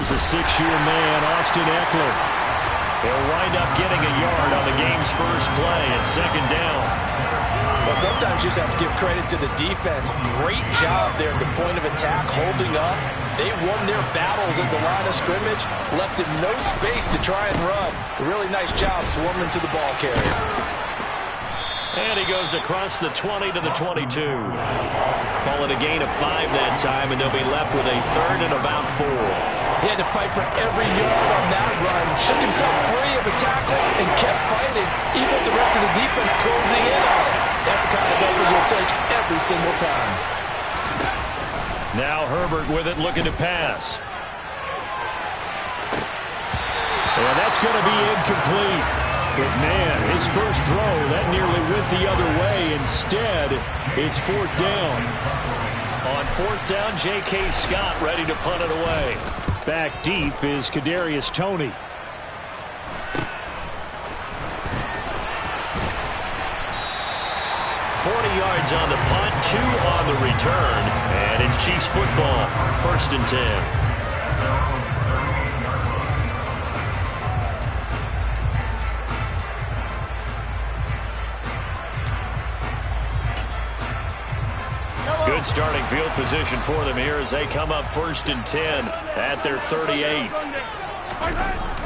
Here's a 6-year man, Austin Eckler. He'll wind up getting a yard on the game's first play at second down. Well, sometimes you just have to give credit to the defense. Great job there at the point of attack, holding up. They won their battles at the line of scrimmage, left him no space to try and run. A really nice job swarming to the ball carrier. And he goes across the 20 to the 22. Call it a gain of 5 that time, and they'll be left with a third and about 4. He had to fight for every yard on that run. Shook himself free of a tackle and kept fighting, even with the rest of the defense closing in on him. That's the kind of effort you'll take every single time. Now Herbert with it, looking to pass. And that's going to be incomplete. But, man, his first throw, that nearly went the other way. Instead, it's 4th down. On 4th down, J.K. Scott ready to punt it away. Back deep is Kadarius Toney. Yards on the punt, 2 on the return, and it's Chiefs football, 1st and 10. Good starting field position for them here as they come up 1st and 10 at their 38.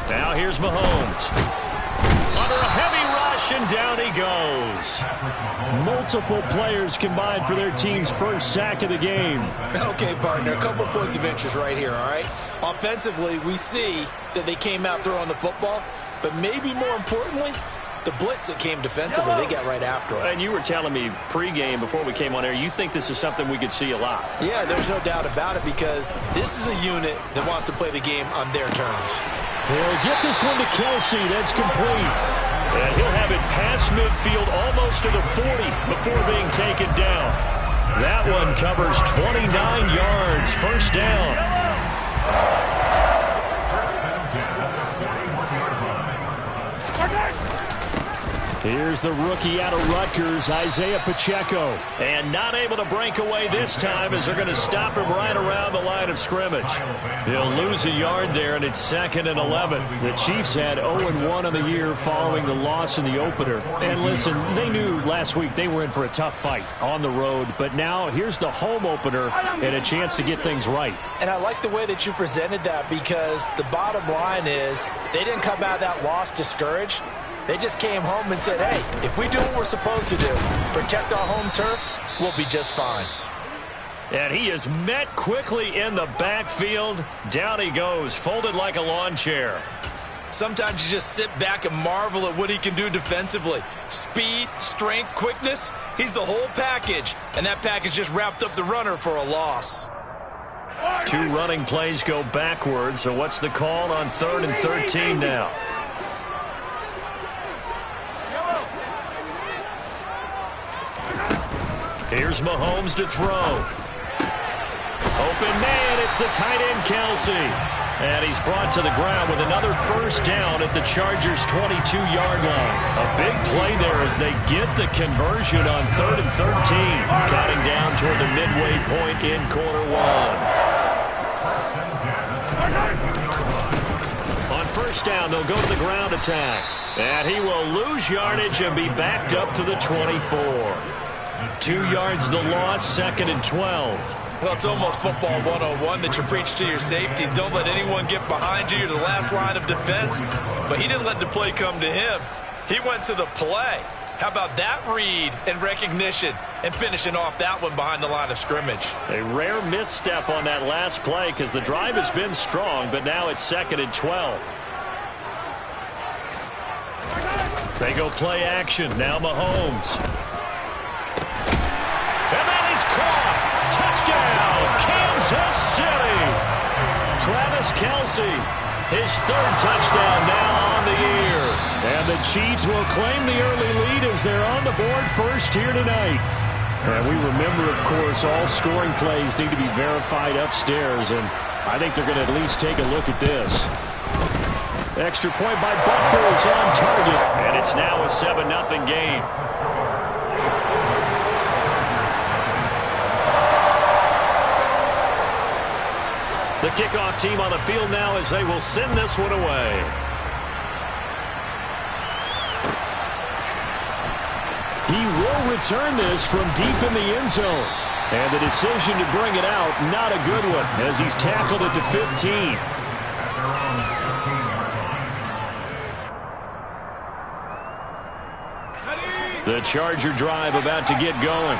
Now here's Mahomes. Under a heavy rush, and down he goes. Multiple players combined for their team's first sack of the game. Okay, partner, a couple points of interest right here, all right? Offensively, we see that they came out throwing the football, but maybe more importantly, the blitz that came defensively, they got right after it. And you were telling me pregame before we came on air, you think this is something we could see a lot. Yeah, there's no doubt about it because this is a unit that wants to play the game on their terms. He'll get this one to Kelsey. That's complete. And he'll have it past midfield almost to the 40 before being taken down. That one covers 29 yards. 1st down. Here's the rookie out of Rutgers, Isaiah Pacheco. And not able to break away this time as they're going to stop him right around the line of scrimmage. He'll lose a yard there, and it's 2nd and 11. The Chiefs had 0-1 on the year following the loss in the opener. And listen, they knew last week they were in for a tough fight on the road. But now here's the home opener and a chance to get things right. And I like the way that you presented that because the bottom line is they didn't come out of that loss discouraged. They just came home and said, hey, if we do what we're supposed to do, protect our home turf, we'll be just fine. And he is met quickly in the backfield. Down he goes, folded like a lawn chair. Sometimes you just sit back and marvel at what he can do defensively. Speed, strength, quickness, he's the whole package. And that package just wrapped up the runner for a loss. 2 running plays go backwards, so what's the call on 3rd and 13 now? Here's Mahomes to throw. Open man, it's the tight end Kelsey. And he's brought to the ground with another 1st down at the Chargers' 22-yard line. A big play there as they get the conversion on 3rd and 13. Counting down toward the midway point in quarter 1. On 1st down, they'll go to the ground attack. And he will lose yardage and be backed up to the 24. 2 yards the loss, 2nd and 12. Well, it's almost football 101 that you preach to your safeties. Don't let anyone get behind you. You're the last line of defense. But he didn't let the play come to him. He went to the play. How about that read and recognition and finishing off that one behind the line of scrimmage? A rare misstep on that last play because the drive has been strong, but now it's 2nd and 12. They go play action. Now Mahomes. And that is caught. Touchdown, Kansas City. Travis Kelce, his 3rd touchdown now on the year. And the Chiefs will claim the early lead as they're on the board first here tonight. And we remember, of course, all scoring plays need to be verified upstairs. And I think they're going to at least take a look at this. Extra point by Butker is on target. And it's now a 7-0 game. The kickoff team on the field now as they will send this one away. He will return this from deep in the end zone. And the decision to bring it out, not a good one, as he's tackled at the 15. The Charger drive about to get going.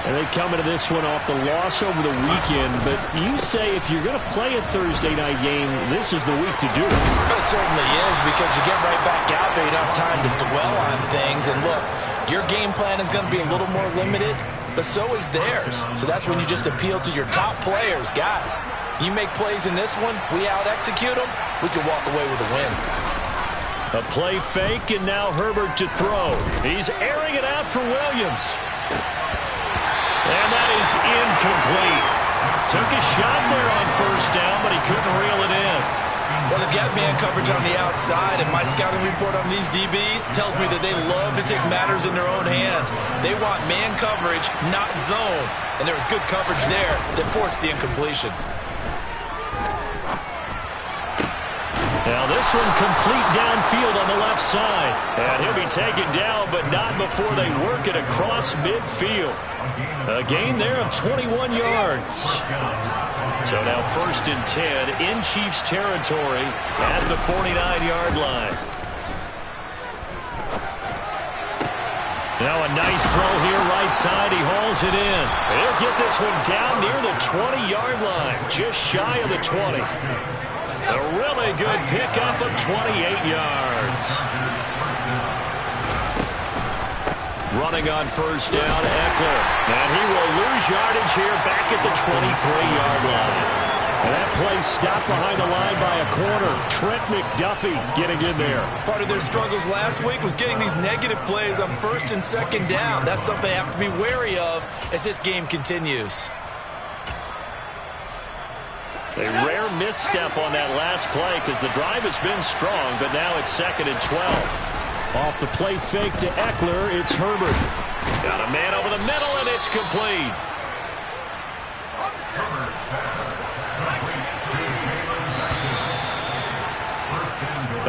And they come into this one off the loss over the weekend. But you say if you're going to play a Thursday night game, this is the week to do it. It certainly is, because you get right back out there. You don't have time to dwell on things. And look, your game plan is going to be a little more limited, but so is theirs. So that's when you just appeal to your top players. Guys, you make plays in this one, we out-execute them, we can walk away with a win. A play fake, and now Herbert to throw. He's airing it out for Williams. And that is incomplete. Took a shot there on first down, but he couldn't reel it in. Well, they've got man coverage on the outside, and my scouting report on these DBs tells me that they love to take matters in their own hands. They want man coverage, not zone. And there was good coverage there that forced the incompletion. Now this one complete downfield on the left side. And he'll be taken down, but not before they work it across midfield. A gain there of 21 yards. So now 1st and 10 in Chiefs territory at the 49-yard line. Now a nice throw here right side. He hauls it in. He'll get this one down near the 20-yard line, just shy of the 20. A really good pickup of 28 yards. Running on first down, Eckler. And he will lose yardage here back at the 23-yard line. And that play stopped behind the line by a corner. Trent McDuffie getting in there. Part of their struggles last week was getting these negative plays on 1st and 2nd down. That's something they have to be wary of as this game continues. A rare misstep on that last play because the drive has been strong, but now it's 2nd and 12. Off the play fake to Eckler, it's Herbert. Got a man over the middle, and it's complete.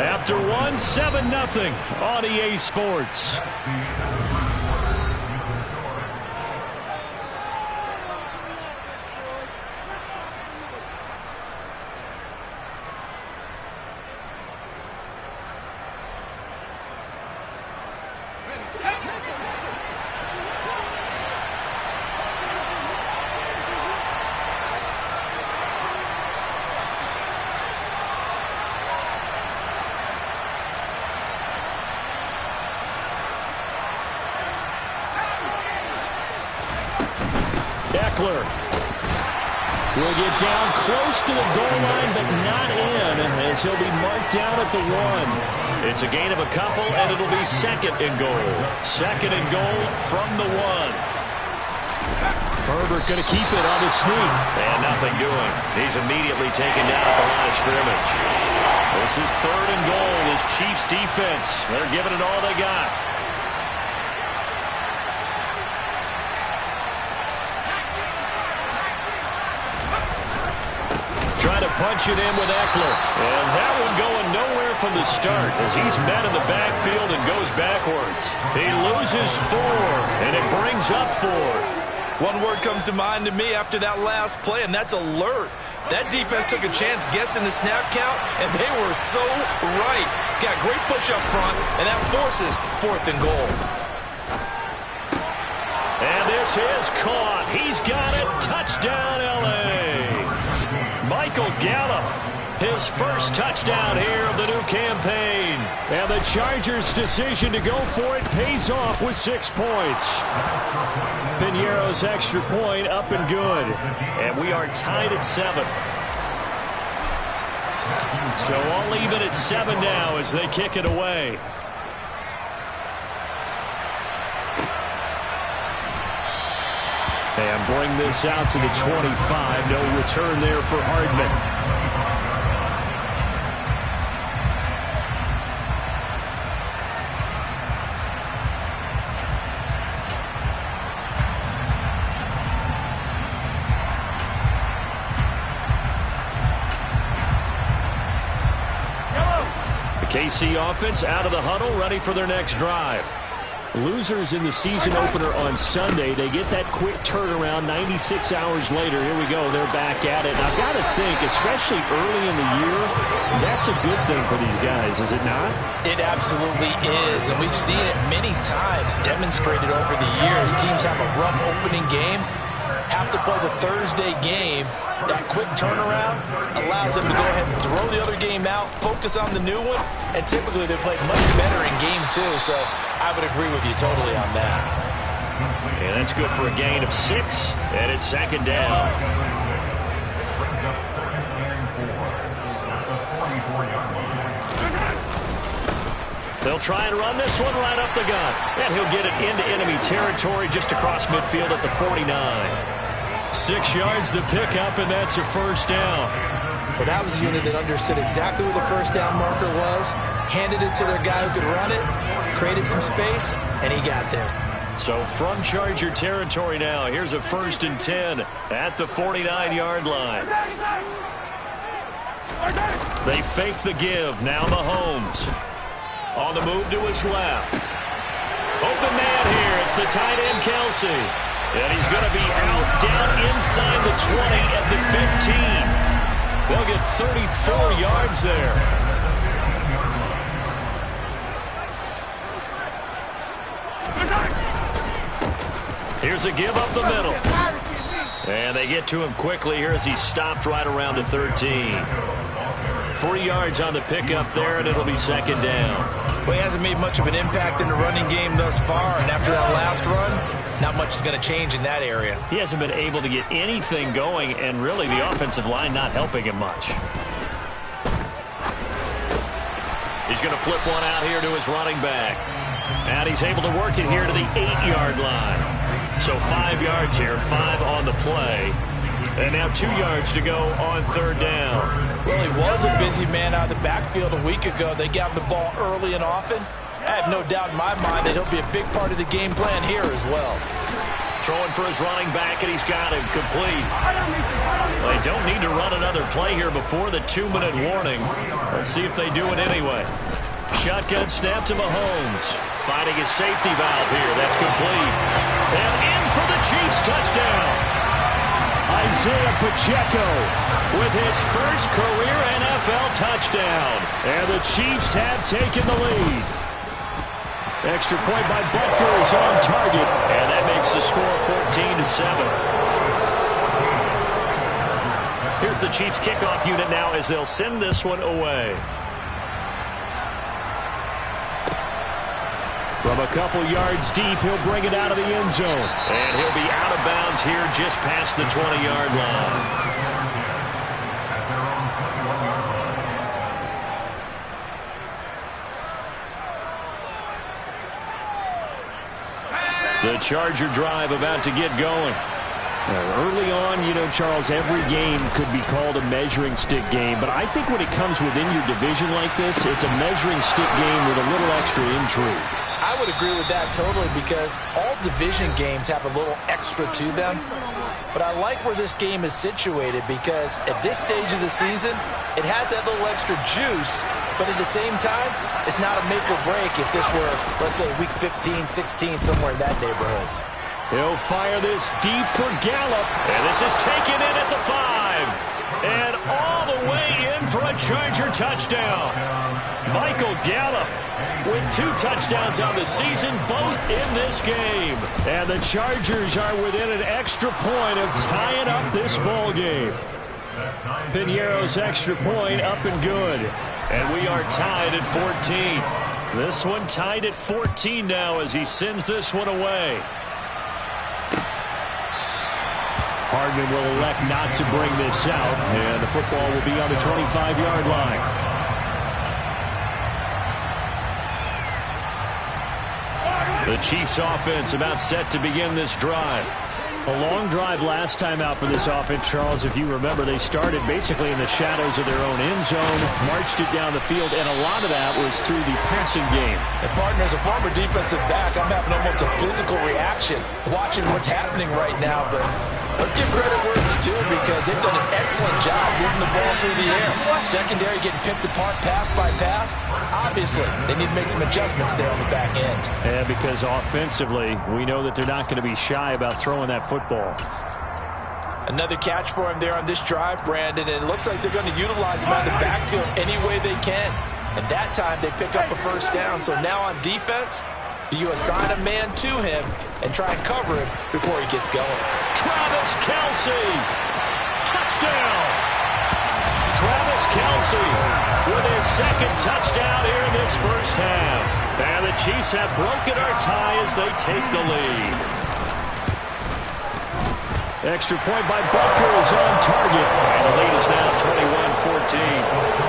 After 7-0 on EA Sports. Eckler will get down close to the goal line, but not in, as he'll be marked down at the 1. It's a gain of a couple, and it'll be 2nd and goal. 2nd and goal from the 1. Herbert going to keep it on the sneak. And nothing doing. He's immediately taken down at the line of scrimmage. This is 3rd and goal. This Chiefs defense, they're giving it all they got. Trying to punch it in with Eckler. And that one going nowhere from the start as he's met in the backfield and goes backwards. He loses 4, and it brings up 4. One word comes to mind to me after that last play, and that's alert. That defense took a chance guessing the snap count, and they were so right. Got great push up front, and that forces 4th and goal. And this is caught. He's got it. Touchdown, L.A. Michael Gallup, his first touchdown here of the new campaign. And the Chargers' decision to go for it pays off with 6 points. Piñeiro's extra point up and good. And we are tied at 7. So all even at 7 now as they kick it away. And bring this out to the 25. No return there for Hardman. KC offense out of the huddle, ready for their next drive. Losers in the season opener on Sunday. They get that quick turnaround 96 hours later. Here we go. They're back at it. And I've got to think, especially early in the year, that's a good thing for these guys, is it not? It absolutely is. And we've seen it many times demonstrated over the years. Teams have a rough opening game, have to play the Thursday game. That quick turnaround allows them to go ahead and throw the other game out, focus on the new one, and typically they play much better in game 2. So I would agree with you totally on that. And that's good for a gain of 6, and it's second down. They'll try and run this one right up the gut. And he'll get it into enemy territory just across midfield at the 49. 6 yards the pickup, and that's a first down. Well, that was a unit that understood exactly where the first down marker was, handed it to their guy who could run it, created some space, and he got there. So from Charger territory now, here's a 1st and 10 at the 49-yard line. They fake the give. Now Mahomes on the move to his left. Open man here. It's the tight end, Kelsey. And he's going to be out down inside the 20 at the 15. They'll get 34 yards there. Here's a give up the middle. And they get to him quickly here as he stopped right around the 13. 3 yards on the pickup there, and it'll be second down. Well, he hasn't made much of an impact in the running game thus far, and after that last run, not much is going to change in that area. He hasn't been able to get anything going, and really the offensive line not helping him much. He's going to flip one out here to his running back. And he's able to work it here to the 8-yard line. So 5 yards here, 5 on the play. And now 2 yards to go on third down. Well, he was a busy man out of the backfield a week ago. They got him the ball early and often. I have no doubt in my mind that he'll be a big part of the game plan here as well. Throwing for his running back, and he's got him complete. They don't need to run another play here before the 2-minute warning. Let's see if they do it anyway. Shotgun snap to Mahomes. Finding his safety valve here. That's complete. And in for the Chiefs touchdown. Isaiah Pacheco with his first career NFL touchdown. And the Chiefs have taken the lead. Extra point by Butker is on target. And that makes the score 14-7. Here's the Chiefs kickoff unit now as they'll send this one away. From a couple yards deep, he'll bring it out of the end zone. And he'll be out of bounds here just past the 20-yard line. The Charger drive about to get going. Early on, you know, Charles, every game could be called a measuring stick game. But I think when it comes within your division like this, it's a measuring stick game with a little extra intrigue. I would agree with that totally because all division games have a little extra to them. But I like where this game is situated because at this stage of the season, it has that little extra juice. But at the same time, it's not a make or break if this were, let's say, week 15, 16, somewhere in that neighborhood. He'll fire this deep for Gallup. And this is taken in at the 5. And all the way in for a Charger touchdown. Michael Gallup with 2 touchdowns on the season, both in this game. And the Chargers are within an extra point of tying up this ball game. Piñeiro's extra point up and good. And we are tied at 14. This one tied at 14 now as he sends this one away. Hardman will elect not to bring this out, and the football will be on the 25-yard line. The Chiefs offense about set to begin this drive. A long drive last time out for this offense, Charles. If you remember, they started basically in the shadows of their own end zone, marched it down the field, and a lot of that was through the passing game. And, partner, as a former defensive back, I'm having almost a physical reaction watching what's happening right now. But Let's give credit where it's due because they've done an excellent job moving the ball through the air. Secondary getting picked apart pass by pass. Obviously, they need to make some adjustments there on the back end. Yeah, because offensively, we know that they're not going to be shy about throwing that football. Another catch for him there on this drive, Brandon, and it looks like they're going to utilize him out of the backfield any way they can. And that time, they pick up a first down. So now on defense, do you assign a man to him and try and cover him before he gets going? Travis Kelce! Touchdown! Travis Kelce with his second touchdown here in this first half. And the Chiefs have broken our tie as they take the lead. Extra point by Butker is on target. And the lead is now 21-14.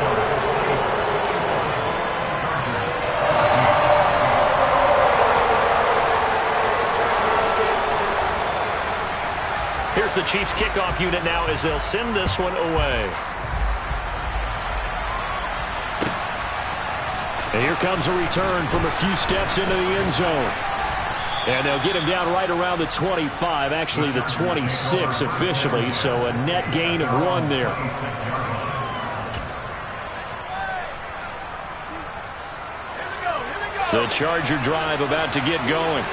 Here's the Chiefs kickoff unit now as they'll send this one away. And here comes a return from a few steps into the end zone. And they'll get him down right around the 25, actually the 26 officially, so a net gain of 1 there. The Charger drive about to get going.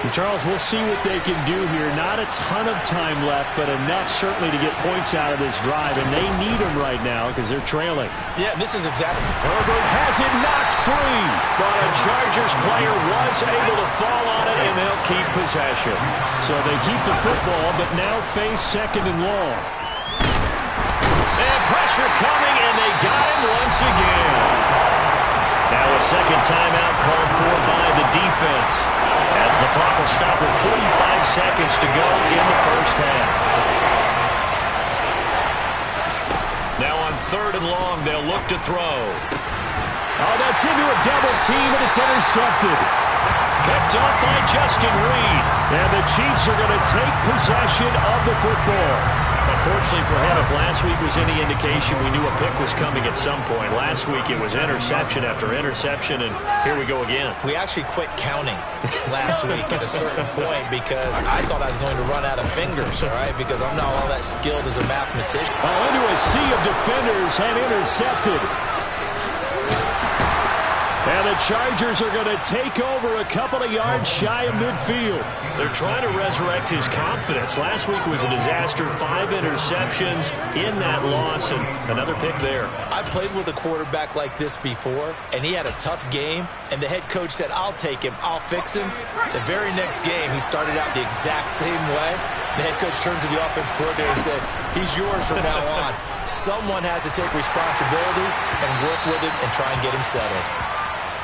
And Charles, we'll see what they can do here. Not a ton of time left, but enough certainly to get points out of this drive, and they need them right now because they're trailing. Yeah, this is exactly. Herbert has it knocked free, but a Chargers player was able to fall on it, and they'll keep possession. So they keep the football, but now face second and long. And pressure coming, and they got him once again. Now a second timeout called for by the defense, as the clock will stop with 45 seconds to go in the first half. Now on third and long, they'll look to throw. Oh, that's into a double team, and it's intercepted. Picked up by Justin Reed. And the Chiefs are going to take possession of the football. Unfortunately for him, if last week was any indication, we knew a pick was coming at some point. Last week it was interception after interception, and here we go again. We actually quit counting last week at a certain point because I thought I was going to run out of fingers, all right, because I'm not all that skilled as a mathematician. Into a sea of defenders and intercepted. And the Chargers are going to take over a couple of yards shy of midfield. They're trying to resurrect his confidence. Last week was a disaster. 5 interceptions in that loss, and another pick there. I played with a quarterback like this before, and he had a tough game, and the head coach said, I'll take him, I'll fix him. The very next game, he started out the exact same way. The head coach turned to the offense coordinator and said, he's yours from now on. Someone has to take responsibility and work with him and try and get him settled.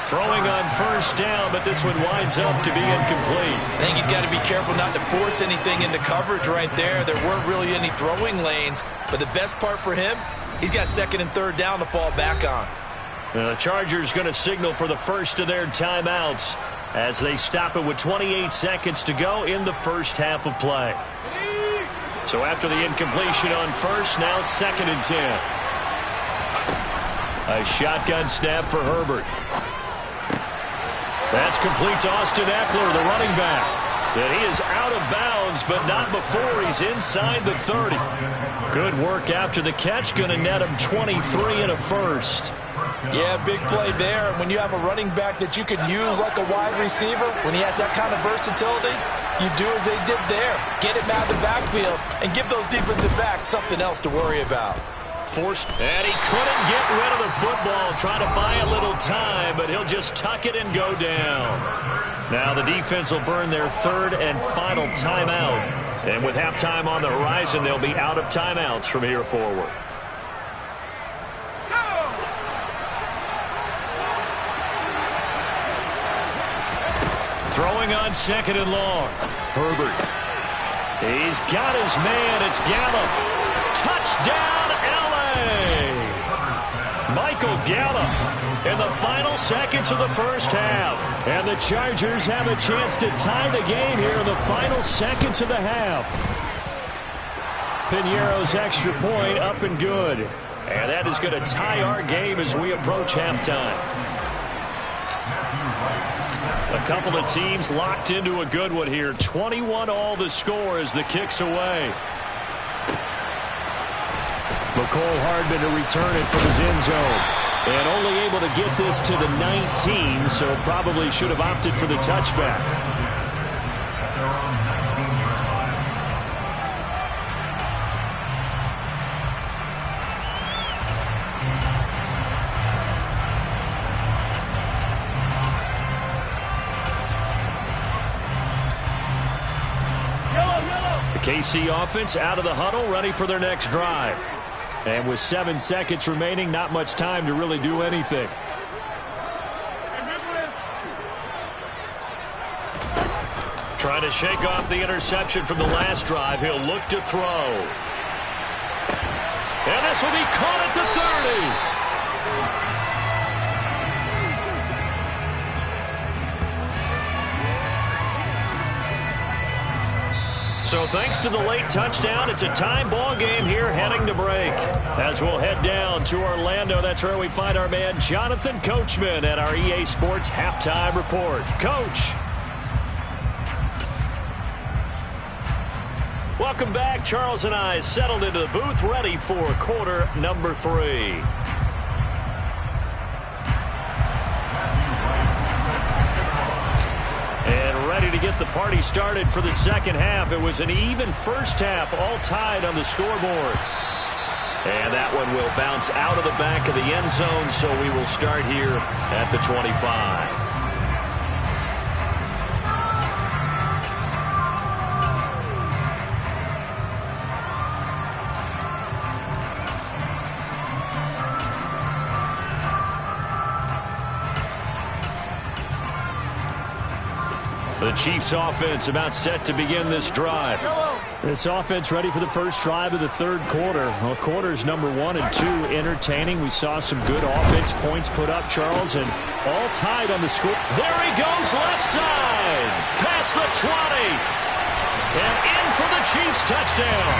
Throwing on first down, but this one winds up to be incomplete. I think he's got to be careful not to force anything into coverage right there. There weren't really any throwing lanes, but the best part for him, he's got second and third down to fall back on. The Chargers going to signal for the first of their timeouts as they stop it with 28 seconds to go in the first half of play. So after the incompletion on first, now second and 10. A shotgun snap for Herbert. That's complete to Austin Eckler, the running back. And he is out of bounds, but not before he's inside the 30. Good work after the catch, going to net him 23 and a first. Yeah, big play there. When you have a running back that you could use like a wide receiver, when he has that kind of versatility, you do as they did there. Get him out of the backfield and give those defensive backs something else to worry about. Forced, and he couldn't get rid of the football, trying to buy a little time, but he'll just tuck it and go down. Now the defense will burn their third and final timeout. And with halftime on the horizon, they'll be out of timeouts from here forward. Throwing on second and long. Herbert. He's got his man. It's Gallup. Touchdown, L.A. Michael Gallup in the final seconds of the first half. And the Chargers have a chance to tie the game here in the final seconds of the half. Piñeiro's extra point up and good. And that is going to tie our game as we approach halftime. A couple of teams locked into a good one here. 21 all the score as the kick's away. McCole Hardman to return it from his end zone. And only able to get this to the 19, so probably should have opted for the touchback. The KC offense out of the huddle, ready for their next drive. And with 7 seconds remaining, not much time to really do anything. Trying to shake off the interception from the last drive. He'll look to throw. And this will be caught at the 30. So thanks to the late touchdown, it's a time ball game here heading to break. As we'll head down to Orlando, that's where we find our man Jonathan Coachman at our EA Sports Halftime Report. Coach. Welcome back. Charles and I settled into the booth, ready for quarter number 3. Ready to get the party started for the second half. It was an even first half, all tied on the scoreboard. And that one will bounce out of the back of the end zone, so we will start here at the 25. The Chiefs offense about set to begin this drive. This offense ready for the first drive of the third quarter. Well, quarters number 1 and 2 entertaining. We saw some good offense points put up, Charles, and all tied on the score. There he goes, left side. Past the 20. And in for the Chiefs touchdown.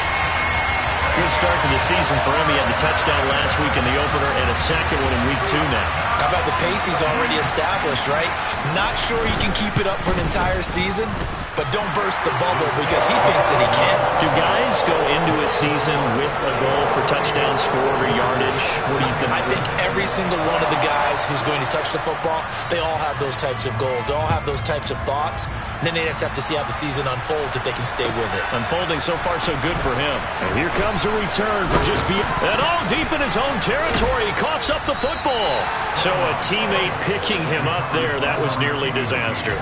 Good start to the season for him. He had the touchdown last week in the opener and a second one in week 2 now. How about the pace he's already established, right? Not sure he can keep it up for an entire season, but don't burst the bubble because he thinks that he can. Do guys go into a season with a goal for touchdown scored or yardage? What do you think? I think every single one of the guys who's going to touch the football, they all have those types of goals. They all have those types of thoughts. And then they just have to see how the season unfolds if they can stay with it. Unfolding so far so good for him. And here comes a return for just and all deep in his own territory. He coughs up the football. So a teammate picking him up there, that was nearly disaster.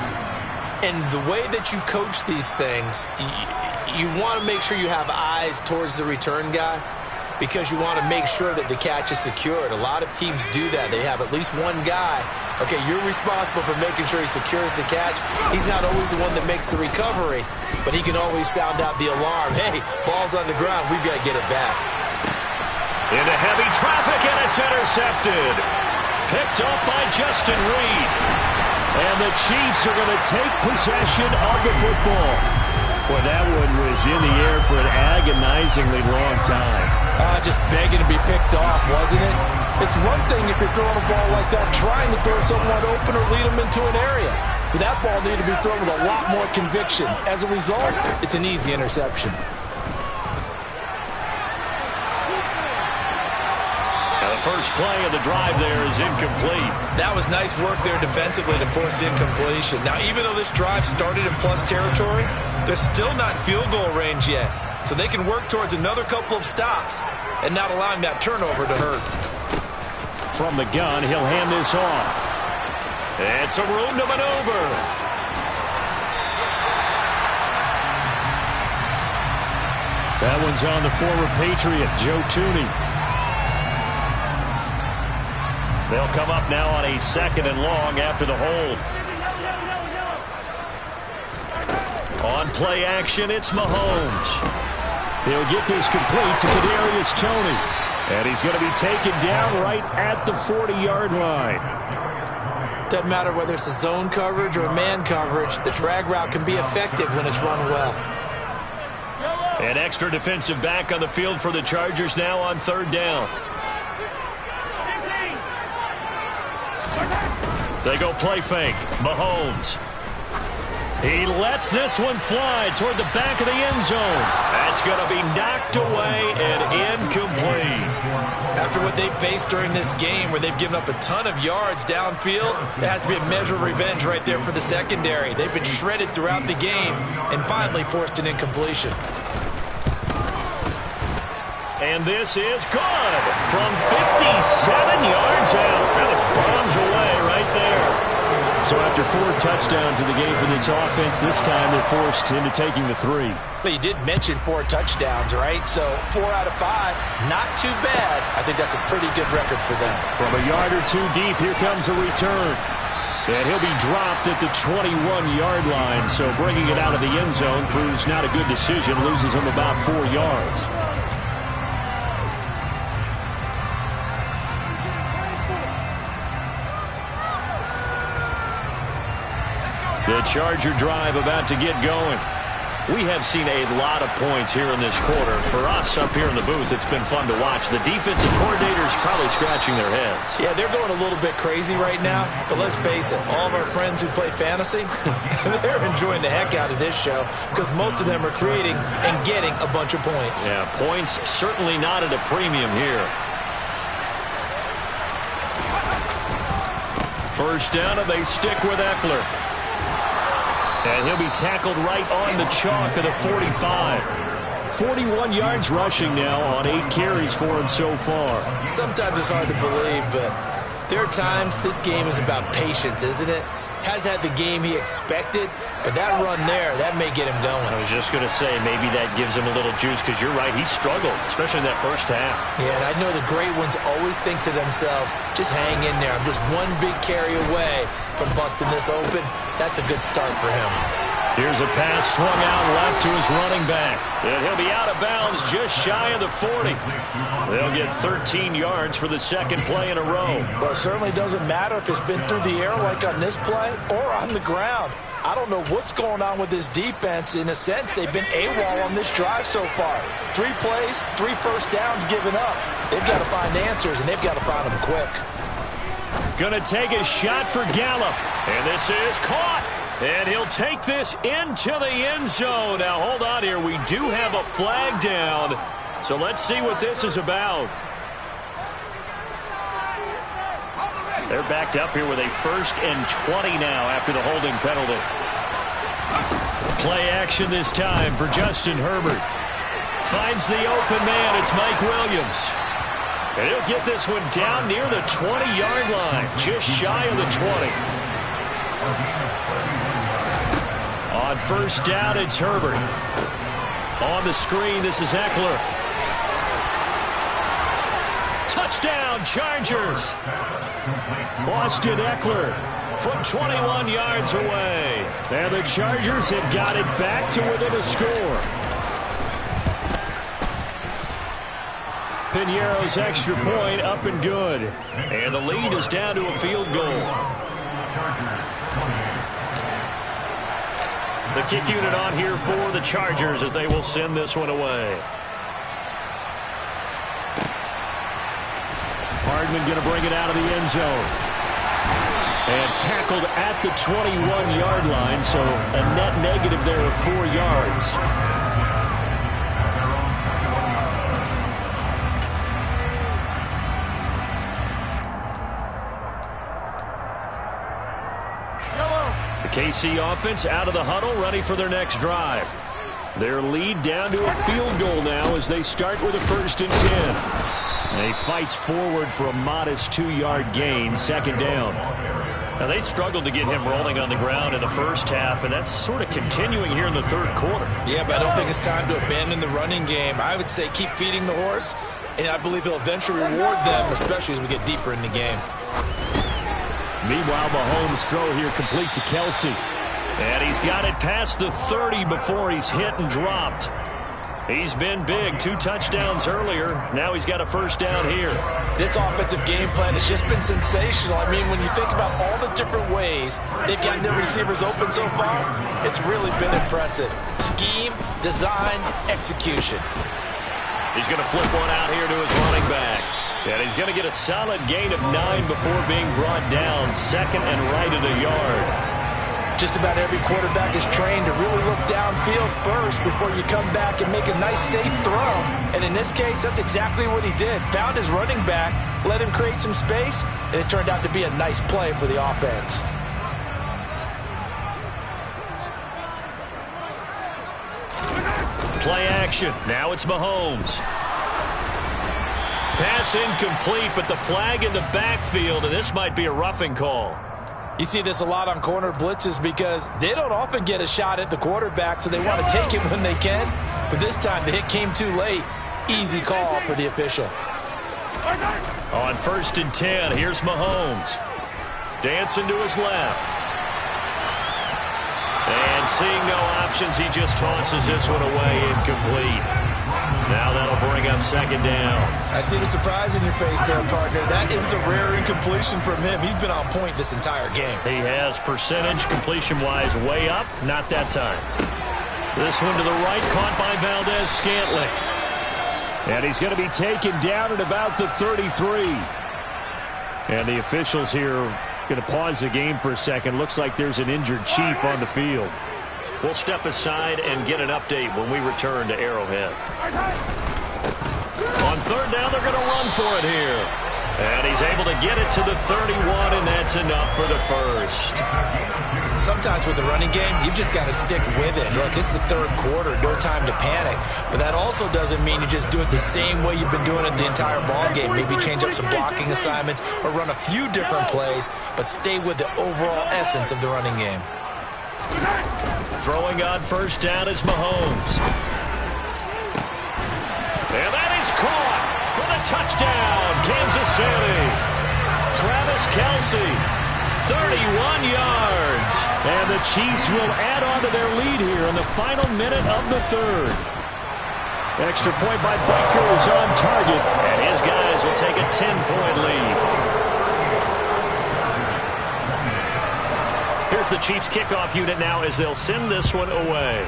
And the way that you coach these things, you want to make sure you have eyes towards the return guy because you want to make sure that the catch is secured. A lot of teams do that. They have at least one guy. Okay, you're responsible for making sure he secures the catch. He's not always the one that makes the recovery, but he can always sound out the alarm. Hey, ball's on the ground. We've got to get it back. Into heavy traffic, and it's intercepted. Picked up by Justin Reed. And the Chiefs are going to take possession of the football. Boy, that one was in the air for an agonizingly long time. Just begging to be picked off, wasn't it? It's one thing if you're throwing a ball like that, trying to throw someone open or lead them into an area. But that ball needed to be thrown with a lot more conviction. As a result, it's an easy interception. First play of the drive there is incomplete. That was nice work there defensively to force incompletion. Now, even though this drive started in plus territory, they're still not in field goal range yet. So they can work towards another couple of stops and not allowing that turnover to hurt. From the gun, he'll hand this off. And some room to maneuver. That one's on the former Patriot, Joe Thuney. They'll come up now on a 2nd and long after the hold. On play action, it's Mahomes. He'll get this complete to Kadarius Toney. And he's going to be taken down right at the 40-yard line. Doesn't matter whether it's a zone coverage or a man coverage, the drag route can be effective when it's run well. An extra defensive back on the field for the Chargers now on 3rd down. They go play fake. Mahomes. He lets this one fly toward the back of the end zone. That's going to be knocked away and incomplete. After what they've faced during this game where they've given up a ton of yards downfield, there has to be a measure of revenge right there for the secondary. They've been shredded throughout the game and finally forced an incompletion. And this is good from 57 yards out. That was bombs away right there. So after 4 touchdowns in the game for this offense, this time they're forced into taking the 3. But you did mention 4 touchdowns, right? So 4 out of 5, not too bad. I think that's a pretty good record for them. From a yard or 2 deep, here comes a return. And he'll be dropped at the 21-yard line. So bringing it out of the end zone proves not a good decision. Loses him about 4 yards. The Charger drive about to get going. We have seen a lot of points here in this quarter. For us up here in the booth, it's been fun to watch. The defensive coordinators probably scratching their heads. Yeah, they're going a little bit crazy right now. But let's face it, all of our friends who play fantasy, they're enjoying the heck out of this show because most of them are creating and getting a bunch of points. Yeah, points certainly not at a premium here. First down, and they stick with Eckler. And he'll be tackled right on the chalk of the 45. 41 yards rushing now on 8 carries for him so far. Sometimes it's hard to believe, but there are times this game is about patience, isn't it? Has had the game he expected, but that run there, that may get him going. I was just going to say, maybe that gives him a little juice because you're right, he struggled, especially in that first half. Yeah, and I know the great ones always think to themselves, just hang in there. I'm just one big carry away from busting this open. That's a good start for him. Here's a pass swung out left to his running back. And he'll be out of bounds just shy of the 40. They'll get 13 yards for the second play in a row. Well, it certainly doesn't matter if it's been through the air like on this play or on the ground. I don't know what's going on with this defense. In a sense, they've been AWOL on this drive so far. 3 plays, 3 first downs given up. They've got to find answers, and they've got to find them quick. Gonna take a shot for Gallup. And this is caught. And he'll take this into the end zone. Now, hold on here. We do have a flag down. So let's see what this is about. They're backed up here with a 1st and 20 now after the holding penalty. Play action this time for Justin Herbert. Finds the open man. It's Mike Williams. And he'll get this one down near the 20-yard line, just shy of the 20. On first down, it's Herbert. On the screen, this is Eckler. Touchdown, Chargers. Austin Eckler from 21 yards away. And the Chargers have got it back to within a score. Piñeiro's extra point up and good. And the lead is down to a field goal. The kick unit on here for the Chargers as they will send this one away. Hardman going to bring it out of the end zone. And tackled at the 21-yard line, so a net negative there of 4 yards. The KC offense out of the huddle, ready for their next drive. Their lead down to a field goal now as they start with a 1st and 10. And he fights forward for a modest 2-yard gain, 2nd down. Now, they struggled to get him rolling on the ground in the first half, and that's sort of continuing here in the 3rd quarter. Yeah, but I don't think it's time to abandon the running game. I would say keep feeding the horse, and I believe he'll eventually reward them, especially as we get deeper in the game. Meanwhile, Mahomes' throw here complete to Kelsey. And he's got it past the 30 before he's hit and dropped. He's been big. 2 touchdowns earlier. Now he's got a 1st down here. This offensive game plan has just been sensational. I mean, when you think about all the different ways they've gotten their receivers open so far, it's really been impressive. Scheme, design, execution. He's going to flip one out here to his running back. And he's going to get a solid gain of 9 before being brought down. Second and right at a yard. Just about every quarterback is trained to really look downfield first before you come back and make a nice, safe throw. And in this case, that's exactly what he did. Found his running back, let him create some space, and it turned out to be a nice play for the offense. Play action. Now it's Mahomes. Pass incomplete, but the flag in the backfield, and this might be a roughing call. You see this a lot on corner blitzes because they don't often get a shot at the quarterback, so they want to take it when they can. But this time, the hit came too late. Easy call for the official. On 1st and 10, here's Mahomes. Dancing to his left. And seeing no options, he just tosses this one away, incomplete. Now that'll bring up 2nd down. I see the surprise in your face there, partner. That is a rare incompletion from him. He's been on point this entire game. He has percentage completion-wise way up. Not that time. This one to the right, caught by Valdez-Scantling. And he's going to be taken down at about the 33. And the officials here going to pause the game for a second. Looks like there's an injured Chief on the field. We'll step aside and get an update when we return to Arrowhead. On 3rd down, they're going to run for it here. And he's able to get it to the 31, and that's enough for the first. Sometimes with the running game, you've just got to stick with it. Look, it's the 3rd quarter, no time to panic. But that also doesn't mean you just do it the same way you've been doing it the entire ball game. Maybe change up some blocking assignments or run a few different plays, but stay with the overall essence of the running game. Throwing on 1st down is Mahomes. And that is caught for the touchdown, Kansas City. Travis Kelce, 31 yards. And the Chiefs will add on to their lead here in the final minute of the 3rd. Extra point by Butker is on target, and his guys will take a 10-point lead. Here's the Chiefs kickoff unit now as they'll send this one away.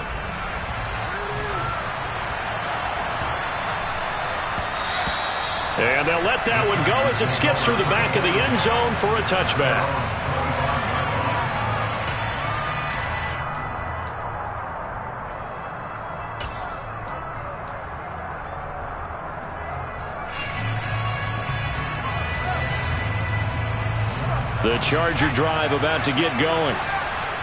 And they'll let that one go as it skips through the back of the end zone for a touchback. The Charger drive about to get going.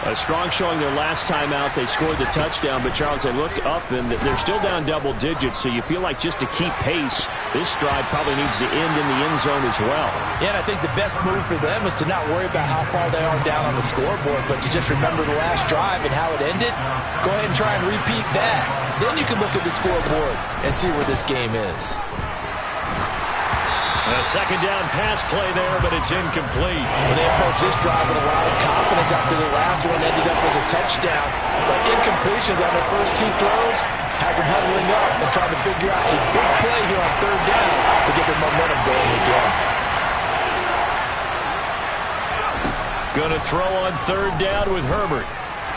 A strong showing their last time out. They scored the touchdown, but Charles, they looked up and they're still down double digits, so you feel like just to keep pace, this drive probably needs to end in the end zone as well. Yeah, and I think the best move for them is to not worry about how far they are down on the scoreboard, but to just remember the last drive and how it ended. Go ahead and try and repeat that. Then you can look at the scoreboard and see where this game is. A 2nd down pass play there, but it's incomplete. Well, they approached this drive with a lot of confidence after the last one ended up as a touchdown. But incompletions on their first 2 throws has them huddling up and trying to figure out a big play here on 3rd down to get their momentum going again. Going to throw on 3rd down with Herbert.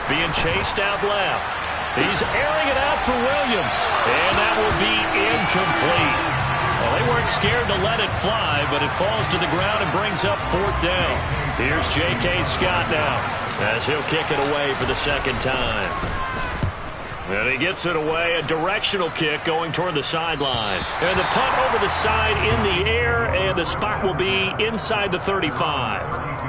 Being chased out left. He's airing it out for Williams. And that will be incomplete. Well, they weren't scared to let it fly, but it falls to the ground and brings up 4th down. Here's J.K. Scott now as he'll kick it away for the 2nd time. And he gets it away, a directional kick going toward the sideline. And the punt over the side in the air, and the spot will be inside the 35.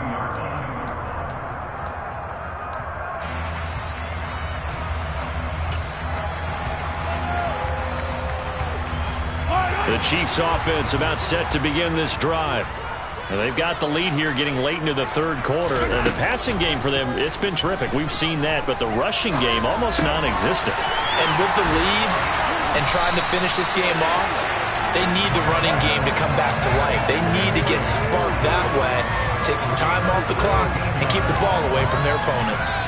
The Chiefs offense about set to begin this drive. And they've got the lead here getting late into the 3rd quarter. And the passing game for them, it's been terrific. We've seen that, but the rushing game almost non-existent. And with the lead and trying to finish this game off, they need the running game to come back to life. They need to get sparked that way, take some time off the clock, and keep the ball away from their opponents.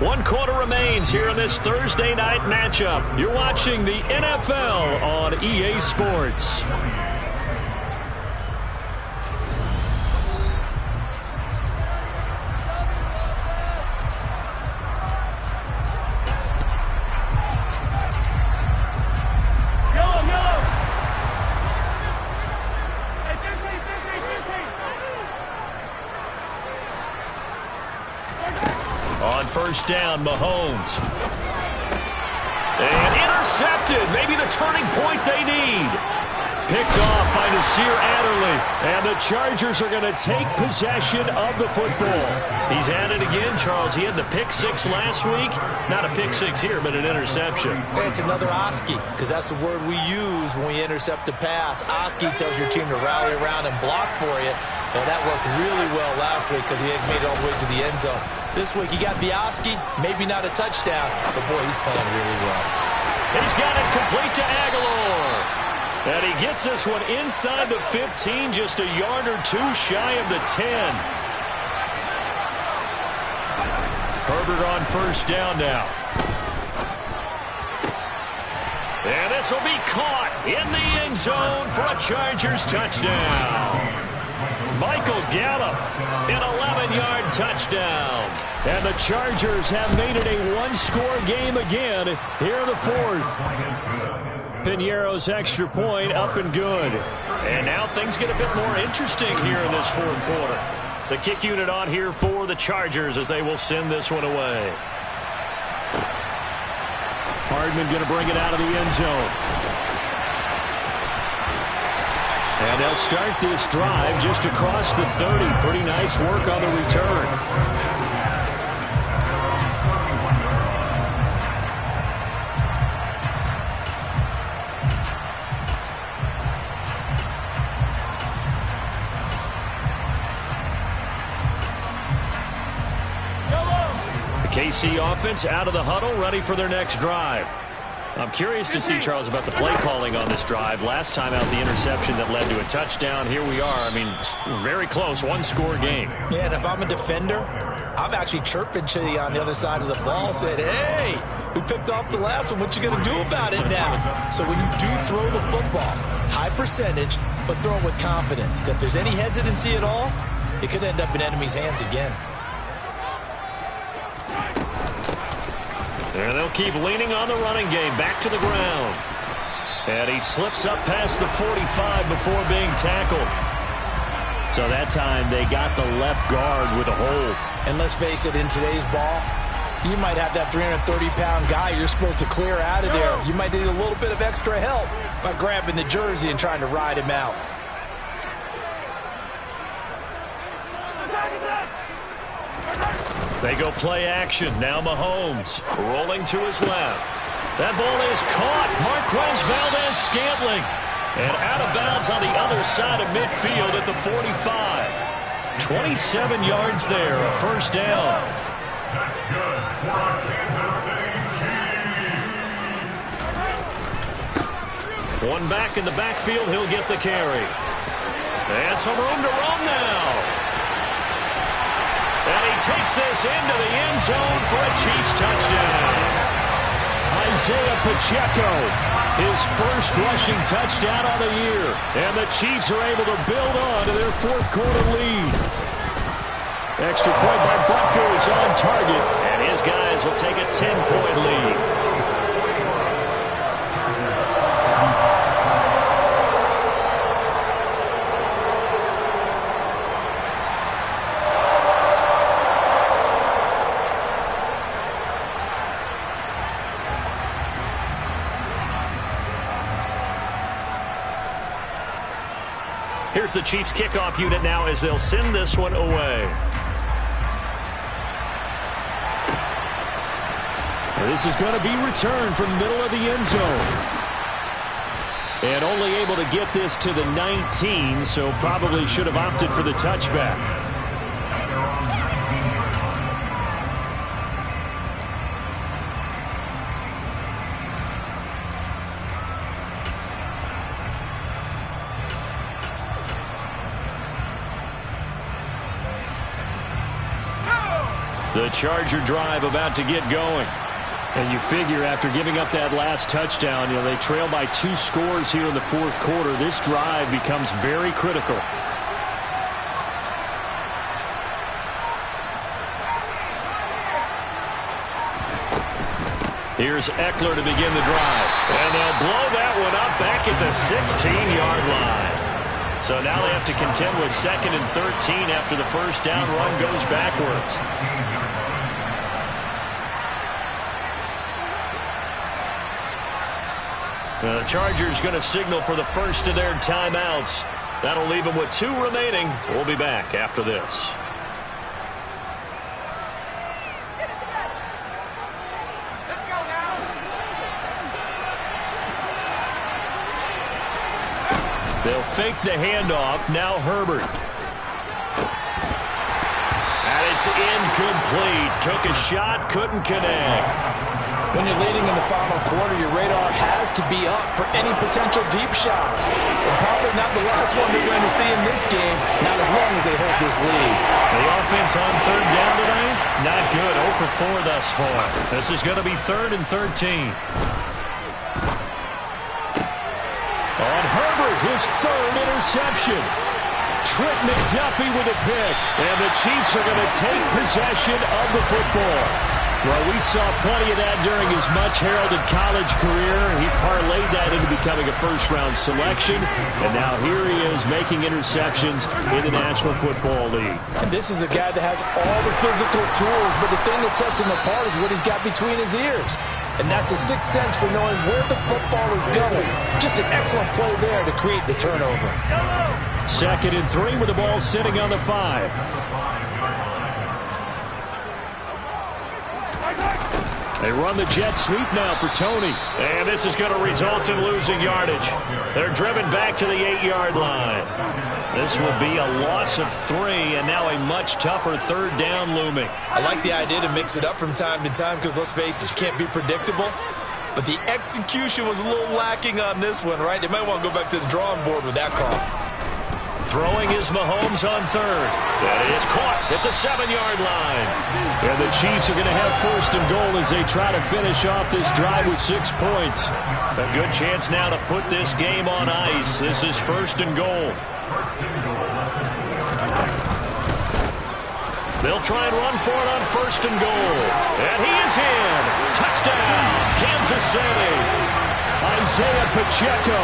One quarter remains here in this Thursday night matchup. You're watching the NFL on EA Sports. On first down, Mahomes. And intercepted. Maybe the turning point they need. Picked off by Nasir Adderley. And the Chargers are going to take possession of the football. He's at it again, Charles. He had the pick six last week. Not a pick six here, but an interception. Hey, it's another Oski, because that's the word we use when we intercept a pass. Oski tells your team to rally around and block for you. And that worked really well last week because he had made it all the way to the end zone. This week he got the Oski, maybe not a touchdown, but boy, he's playing really well. He's got it complete to Aguilar. And he gets this one inside the 15, just a yard or two shy of the 10. Herbert on first down now. And this will be caught in the end zone for a Chargers touchdown. Michael Gallup, an 11-yard touchdown. And the Chargers have made it a one-score game again here in the fourth. Piñeiro's extra point up and good. And now things get a bit more interesting here in this fourth quarter. The kick unit on here for the Chargers as they will send this one away. Hardman going to bring it out of the end zone. And they'll start this drive just across the 30. Pretty nice work on the return. KC offense out of the huddle, ready for their next drive. I'm curious to see, Charles, about the play calling on this drive. Last time out, the interception that led to a touchdown. Here we are. I mean, very close, one-score game. Yeah, and if I'm a defender, I'm actually chirping Chitty on the other side of the ball, said, hey, we picked off the last one. What you going to do about it now? So when you do throw the football, high percentage, but throw it with confidence. Because if there's any hesitancy at all, it could end up in enemy's hands again. And they'll keep leaning on the running game. Back to the ground. And he slips up past the 45 before being tackled. So that time they got the left guard with a hold. And let's face it, in today's ball, you might have that 330-pound guy you're supposed to clear out of there. You might need a little bit of extra help by grabbing the jersey and trying to ride him out. They go play action. Now Mahomes rolling to his left. That ball is caught. Marquez Valdes-Scantling. And out of bounds on the other side of midfield at the 45. 27 yards there, a first down. One back in the backfield, he'll get the carry. And some room to roam now. And he takes this into the end zone for a Chiefs touchdown. Isaiah Pacheco, his first rushing touchdown of the year. And the Chiefs are able to build on to their fourth quarter lead. Extra point by Butker is on target. And his guys will take a 10-point lead. Here's the Chiefs kickoff unit now as they'll send this one away. This is going to be returned from the middle of the end zone. And only able to get this to the 19, so probably should have opted for the touchback. The Charger drive about to get going. And you figure after giving up that last touchdown, they trail by 2 scores here in the fourth quarter. This drive becomes very critical. Here's Eckler to begin the drive. And they'll blow that one up back at the 16-yard line. So now they have to contend with 2nd and 13 after the first down run goes backwards. The Chargers going to signal for the first of their timeouts. That'll leave them with 2 remaining. We'll be back after this. They'll fake the handoff. Now Herbert. And it's incomplete. Took a shot, couldn't connect. When you're leading in the final quarter, your radar has to be up for any potential deep shots. And probably not the last one they're going to see in this game, not as long as they hold this lead. The offense on third down tonight, not good. 0 for 4 thus far. This is going to be 3rd and 13. On Herbert, his 3rd interception. Trent McDuffie with a pick. And the Chiefs are going to take possession of the football. Well, we saw plenty of that during his much-heralded college career. He parlayed that into becoming a first-round selection. And now here he is making interceptions in the National Football League. And this is a guy that has all the physical tools, but the thing that sets him apart is what he's got between his ears. And that's the sixth sense for knowing where the football is going. Just an excellent play there to create the turnover. 2nd and 3 with the ball sitting on the 5. They run the jet sweep now for Tony. And this is going to result in losing yardage. They're driven back to the 8-yard line. This will be a loss of 3, and now a much tougher 3rd down looming. I like the idea to mix it up from time to time because, let's face it, you can't be predictable. But the execution was a little lacking on this one, right? They might want to go back to the drawing board with that call. Throwing is Mahomes on 3rd. That is caught at the 7-yard line. And the Chiefs are going to have 1st and goal as they try to finish off this drive with 6 points. A good chance now to put this game on ice. This is 1st and goal. They'll try and run for it on 1st and goal. And he is in. Touchdown, Kansas City. Isaiah Pacheco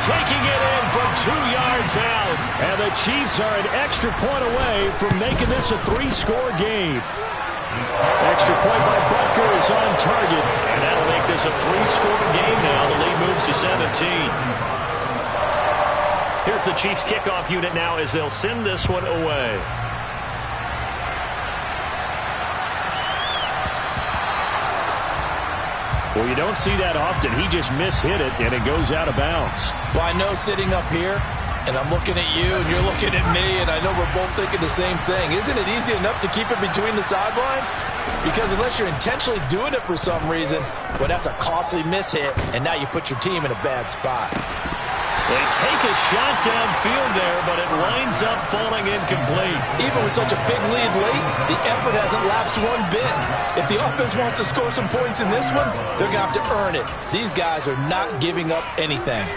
taking it in from 2 yards out. And the Chiefs are an extra point away from making this a 3-score game. Extra point by Butker is on target. And that'll make this a 3-score game now. The lead moves to 17. Here's the Chiefs kickoff unit now as they'll send this one away. Well, you don't see that often. He just mishit it, and it goes out of bounds. Well, I know sitting up here, and I'm looking at you, and you're looking at me, and I know we're both thinking the same thing. Isn't it easy enough to keep it between the sidelines? Because unless you're intentionally doing it for some reason, well, that's a costly mishit, and now you put your team in a bad spot. They take a shot downfield there, but it winds up falling incomplete. Even with such a big lead late, the effort hasn't lapsed one bit. If the offense wants to score some points in this one, they're going to have to earn it. These guys are not giving up anything.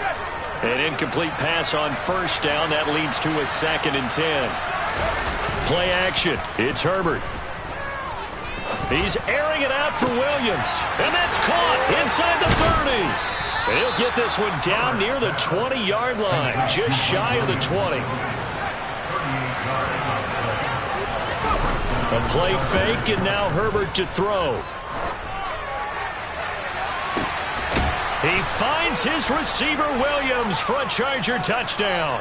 An incomplete pass on 1st down. That leads to a 2nd and 10. Play action. It's Herbert. He's airing it out for Williams. And that's caught inside the 30. He'll get this one down near the 20-yard line, just shy of the 20. A play fake, and now Herbert to throw. He finds his receiver, Williams, for a Charger touchdown.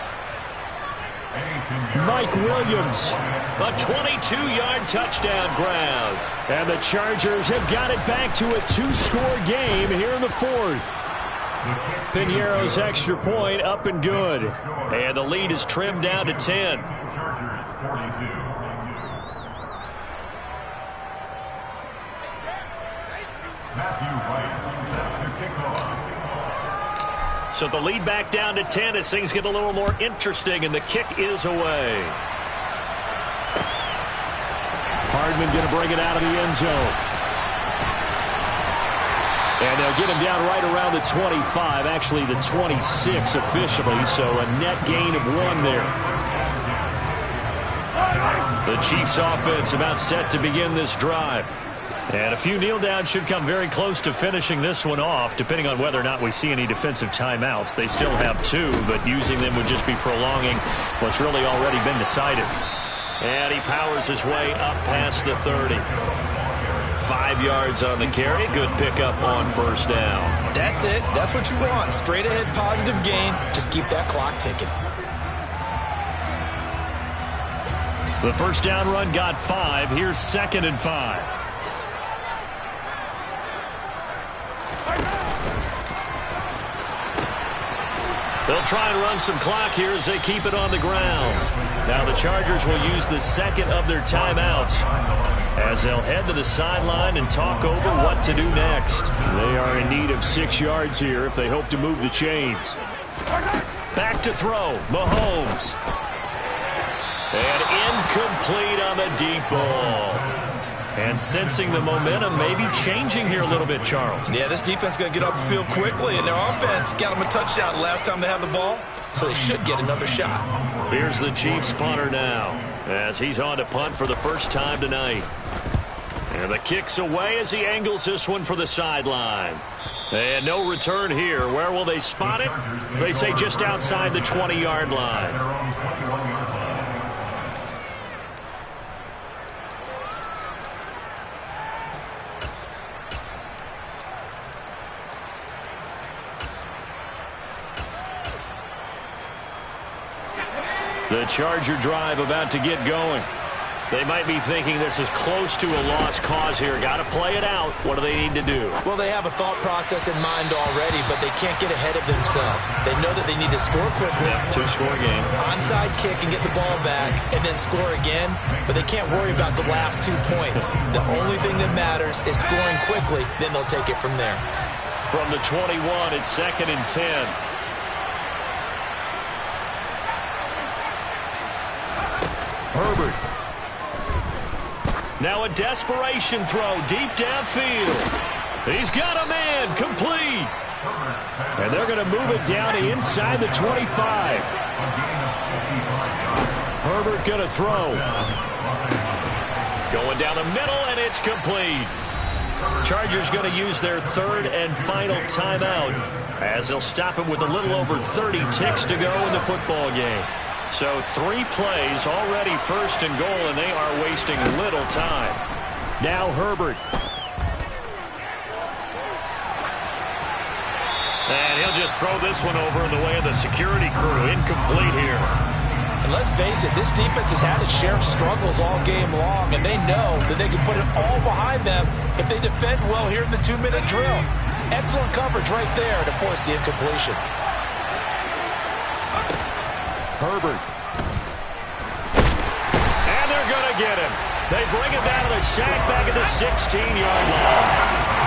Mike Williams, a 22-yard touchdown grab. And the Chargers have got it back to a 2-score game here in the 4th. Piñeiro's extra point up and good. And the lead is trimmed down to 10. So the lead back down to 10 as things get a little more interesting, and the kick is away. Hardman going to bring it out of the end zone. And they'll get him down right around the 25, actually the 26 officially, so a net gain of 1 there. The Chiefs offense about set to begin this drive. And a few kneel downs should come very close to finishing this one off, depending on whether or not we see any defensive timeouts. They still have 2, but using them would just be prolonging what's really already been decided. And he powers his way up past the 30. 5 yards on the carry. Good pickup on first down. That's it. That's what you want. Straight ahead positive gain. Just keep that clock ticking. The first down run got 5. Here's 2nd and 5. They'll try and run some clock here as they keep it on the ground. Now the Chargers will use the second of their timeouts as they'll head to the sideline and talk over what to do next. They are in need of 6 yards here if they hope to move the chains. Back to throw, Mahomes. And incomplete on the deep ball. And sensing the momentum maybe changing here a little bit, Charles. Yeah, this defense is going to get off the field quickly, and their offense got them a touchdown the last time they had the ball, so they should get another shot. Here's the Chiefs punter now as he's on to punt for the first time tonight. And the kick's away as he angles this one for the sideline. And no return here. Where will they spot it? They say just outside the 20-yard line. The Charger drive about to get going. They might be thinking this is close to a lost cause here. Got to play it out. What do they need to do? Well, they have a thought process in mind already, but they can't get ahead of themselves. They know that they need to score quickly. Yeah, 2-score game. Onside kick and get the ball back and then score again, but they can't worry about the last 2 points. The only thing that matters is scoring quickly, then they'll take it from there. From the 21, it's 2nd and 10. Herbert. Now a desperation throw deep downfield. He's got a man, complete. And they're going to move it down to inside the 25. Herbert going to throw. Going down the middle, and it's complete. Chargers going to use their 3rd and final timeout as they'll stop it with a little over 30 ticks to go in the football game. So 3 plays, already 1st and goal, and they are wasting little time. Now Herbert. And he'll just throw this one over in the way of the security crew. Incomplete here. And let's face it, this defense has had its share of struggles all game long, and they know that they can put it all behind them if they defend well here in the 2-minute drill. Excellent coverage right there to force the incompletion. Herbert. And they're going to get him. They bring him down to the sack back at the 16-yard line.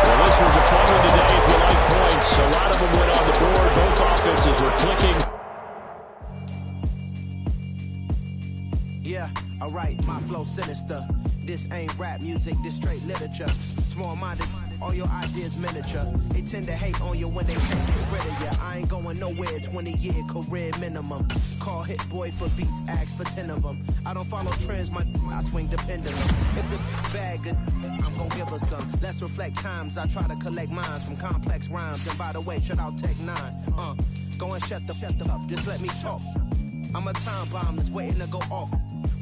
Well, this was a fun one today if you like points. A lot of them went on the board. Both offenses were clicking. Yeah, alright, my flow sinister. This ain't rap music, this straight literature. Small-minded, all your ideas miniature. They tend to hate on you when they can't get rid of you. I ain't going nowhere, 20-year career minimum. Call Hit Boy for beats, ask for 10 of them. I don't follow trends, I swing the pendulum. If the bag good, I'm gonna give her some. Let's reflect times, I try to collect minds from complex rhymes. And by the way, shout out Tech 9. Go and shut the up, just let me talk. I'm a time bomb that's waiting to go off.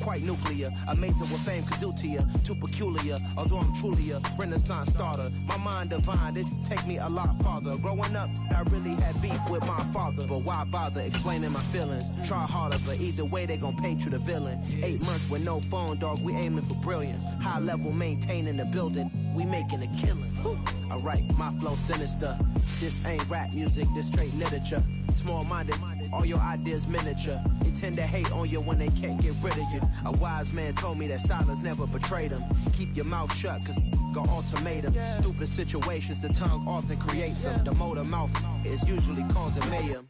Quite nuclear, amazing what fame could do to you. Too peculiar, although I'm truly a renaissance starter. My mind divine, it take me a lot farther. Growing up, I really had beef with my father. But why bother explaining my feelings? Try harder, but either way they gon' paint you the villain. 8 months with no phone, dog, we aiming for brilliance. High level maintaining the building, we making a killing. Alright, my flow sinister. This ain't rap music, this straight literature. Small-minded, all your ideas miniature. They tend to hate on you when they can't get rid of you. A wise man told me that silence never betrayed him. Keep your mouth shut, cause got ultimatums. Stupid situations, the tongue often creates them. The motor mouth is usually causing mayhem.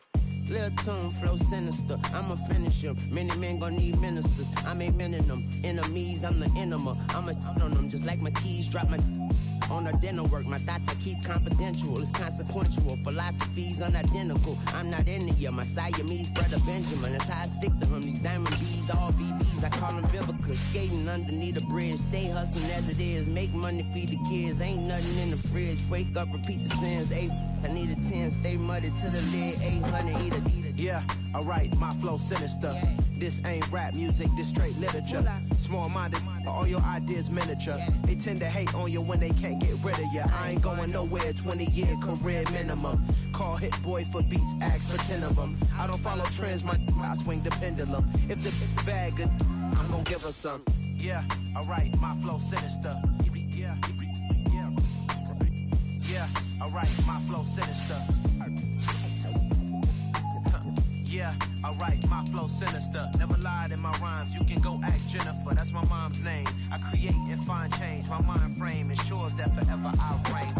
Lil' tune, flow sinister, I'ma finish him. Many men gon' need ministers, I'm a men in them. Enemies, I'm the enema. I'ma on them, just like my keys, drop my... on her dental work. My thoughts I keep confidential, it's consequential. Philosophies unidentical. I'm not into you, my Siamese brother Benjamin. That's how I stick to him. These diamond bees, all BBs, I call them Vivica. Skating underneath the bridge, stay hustling as it is. Make money, feed the kids, ain't nothing in the fridge. Wake up, repeat the sins. I need a 10, stay muddy to the lid. 800, eat a. Yeah, alright, my flow sinister. This ain't rap music, this straight literature. Small-minded, all your ideas miniature. They tend to hate on you when they can't get rid of you. I ain't going nowhere, 20-year career minimum. Call Hit Boy for beats, ask for 10 of them. I don't follow trends, I swing the pendulum. If the bag good, I'm gonna give her some. Yeah, alright, my flow sinister. Yeah, alright, my flow sinister. Yeah, alright, my flow sinister. Never lied in my rhymes, you can go ask Jennifer. That's my mom's name. I create and find change. My mind frame ensures that forever I'll reign.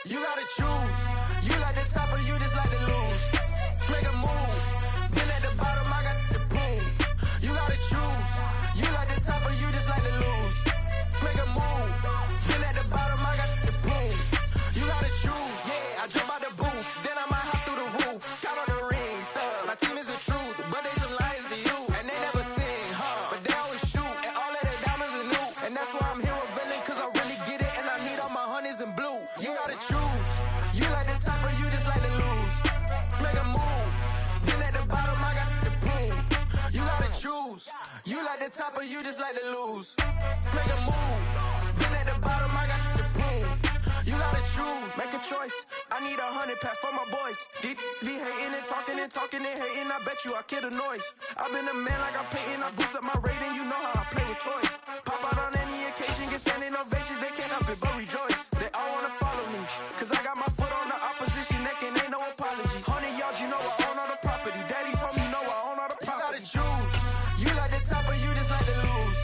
You gotta choose. You like the top or you just like to lose. Make a move. Been at the bottom, I got the prove. You gotta choose. You like the top or you just like to lose. Make a move. Been at the bottom, I got the prove. You gotta choose. Yeah, I jump out the booth. Then I might hop through the roof. Count on the rings, stuff. My team is the truth, but they some liars to you. And they never sing, but they always shoot. And all of their diamonds are new. And that's why I'm here with Villain, cause I really get it. And I need all my honeys in blue. You gotta choose. You like the top or you just like to lose. Make a move. Been at the bottom, I got the proof. You gotta choose. You like the top or you just like to lose. Make a move. Been at the bottom, I got the proof. You gotta choose. Make a choice. I need 100 pack for my boys. Be hating and talking and hating. I bet you I kill the noise. I've been a man like I'm painting. I boost up my rating. You know how I play with toys. Pop out on any occasion, get standing ovations. They can't help it but rejoice. They all wanna follow me, cause I got my foot on the opposition neck and ain't no apologies. 100 yards, you know I own all the property. Daddy's home, you know I own all the property. You gotta choose. You like the top or you just like to lose.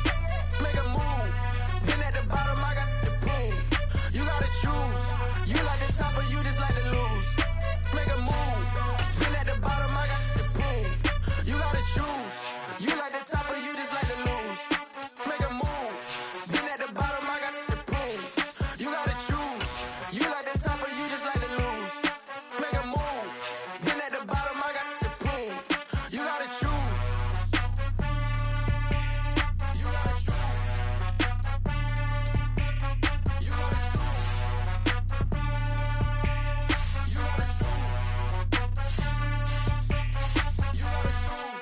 Make a move. Been at the bottom, I got the proof. You gotta choose. You like the top or you just like to lose. Make a move. Been at the bottom, I got the proof. You gotta choose. You like the top or you just like to lose. Make a move. Been at the bottom, I got the proof. You gotta choose. You like the top or you just like to lose. Make a move. Been at the bottom, I got the proof. You gotta choose. You gotta choose. You gotta choose. You gotta choose. You gotta choose.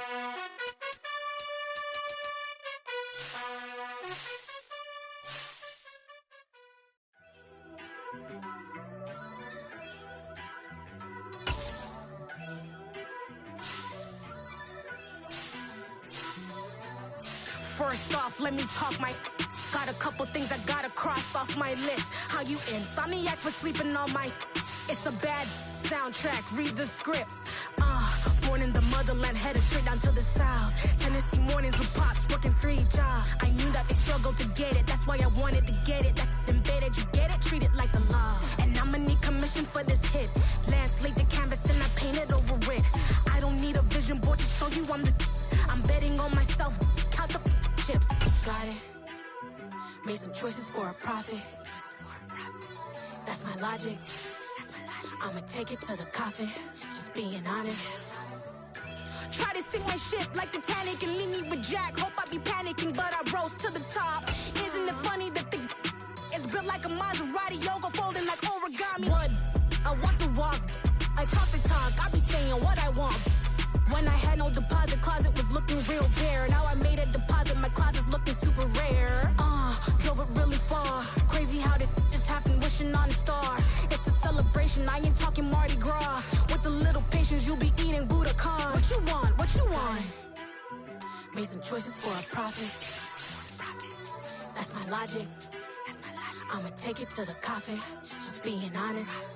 First off, let me talk my. Got a couple things I gotta cross off my list. How you insomniac for sleeping on my. It's a bad soundtrack, read the script. Born in the motherland, headed straight down to the south. Tennessee mornings with pops, working 3 jobs. I knew that they struggled to get it, that's why I wanted to get it. That embedded, you get it, treat it like the law. And I'ma need commission for this hit. Lance laid the canvas and I painted over it. I don't need a vision board to show you I'm the. I'm betting on myself, count the chips. Got it. Made some choices for a profit. That's my logic. I'ma take it to the coffin, just being honest. Try to sink my ship like Titanic and leave me with Jack. Hope I be panicking, but I rose to the top. Isn't it funny that the is built like a Maserati, yoga folding like origami? What? I walk the walk, I talk the talk, I be saying what I want. When I had no deposit, closet was looking real bare. Now I made a deposit, my closet's looking super rare. Drove it really far. Crazy how did this happen, wishing on a star. It's a celebration, I ain't talking Mardi Gras. With a little patience, you'll be eating Budokan. What you want? What you want? Made some choices for a profit. That's my logic. I'ma take it to the coffin, just being honest.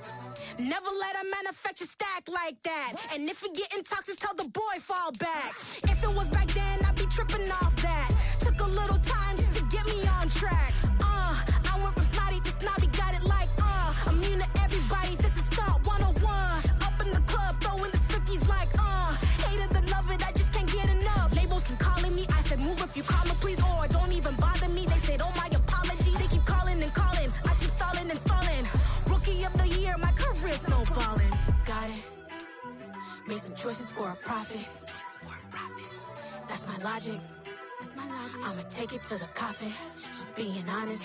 Never let a manufacture stack like that. And if it getting toxic, tell the boy fall back. If it was back then, I'd be tripping off that. Took a little time just to get me on track. I went from snotty to snobby, got it like immune to everybody. This is Stunt 101. Up in the club, throwing Made some choices for a profit. That's my logic. I'ma take it to the coffin. Just being honest.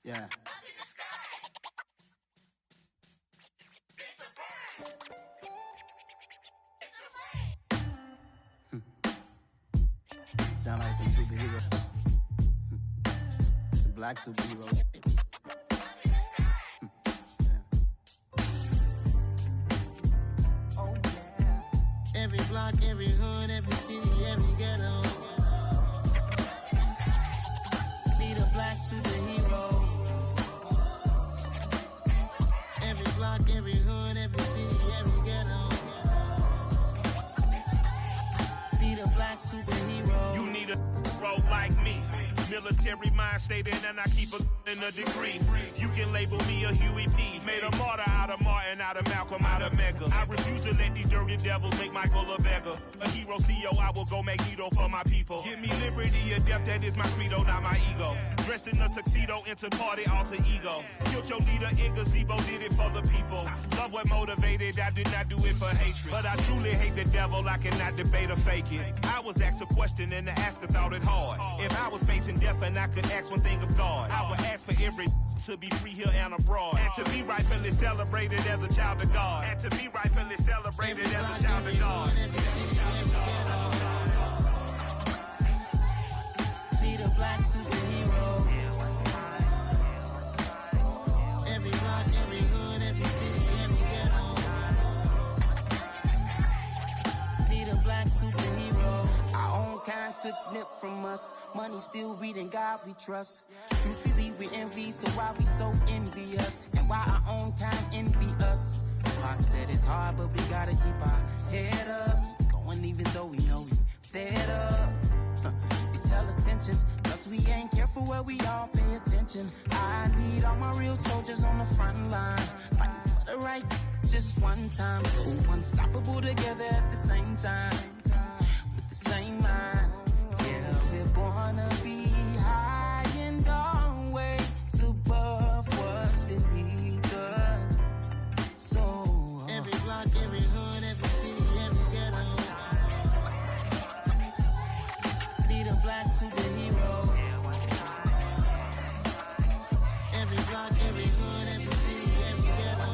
Yeah. Sound like some superheroes. Some black superheroes. Oh yeah. Every block, every hood, every city, every ghetto. Need a black superhero. Every block, every hood, every city, every ghetto. Need a black superhero. You need a role like me. Military mind stated, and I keep in a degree. You can label me a Huey P. Made a martyr out of Martin, out of Malcolm, out of Mega. I refuse to let these dirty devils make Michael a beggar. A hero CEO, I will go Magneto for my people. Give me liberty or death, that is my credo, not my ego. Dressed in a tuxedo, into party, alter ego. Killed your leader in gazebo, did it for the people. Love what motivated, I did not do it for hatred. But I truly hate the devil, I cannot debate or fake it. I was asked a question and the asker thought it hard. If I was facing death and I could ask one thing of God, I would ask for every to be free here and abroad. And to be rightfully celebrated as a child of God. And to be rightfully celebrated as a child of God. Need a black superhero. Every block, every hood, every city, every ghetto. Need a black superhero. Our own kind took nip from us. Money still reading God we trust. Truthfully we envy, so why we so envious? And why our own kind envy us? Pac said it's hard, but we gotta keep our head up. Going even though we know we fed up. It's hell attention, cause we ain't careful where we all pay attention. I need all my real soldiers on the front line, fighting for the right just one time. So unstoppable together at the same time, with the same mind. Yeah, we're born to be high and always above what's beneath us. So every block, every hood, every city, every ghetto. Need a black superhero. Every block, every hood, every city, every ghetto.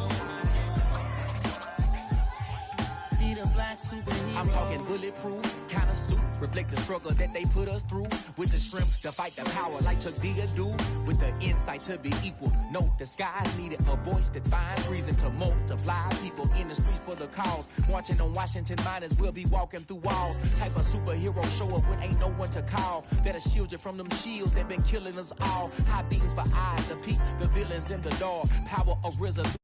Need a black superhero. I'm talking bulletproof kind of suit, reflect the struggle that they put us through. With the strength to fight the power like Chuck D do. With the insight to be equal. Note the skies needed a voice that finds reason to multiply. People in the streets for the cause. Marching on Washington miners will be walking through walls. Type of superhero show up when ain't no one to call. That'll shield you from them shields that been killing us all. High beams for eyes to peek the villains in the dark. Power of resolution.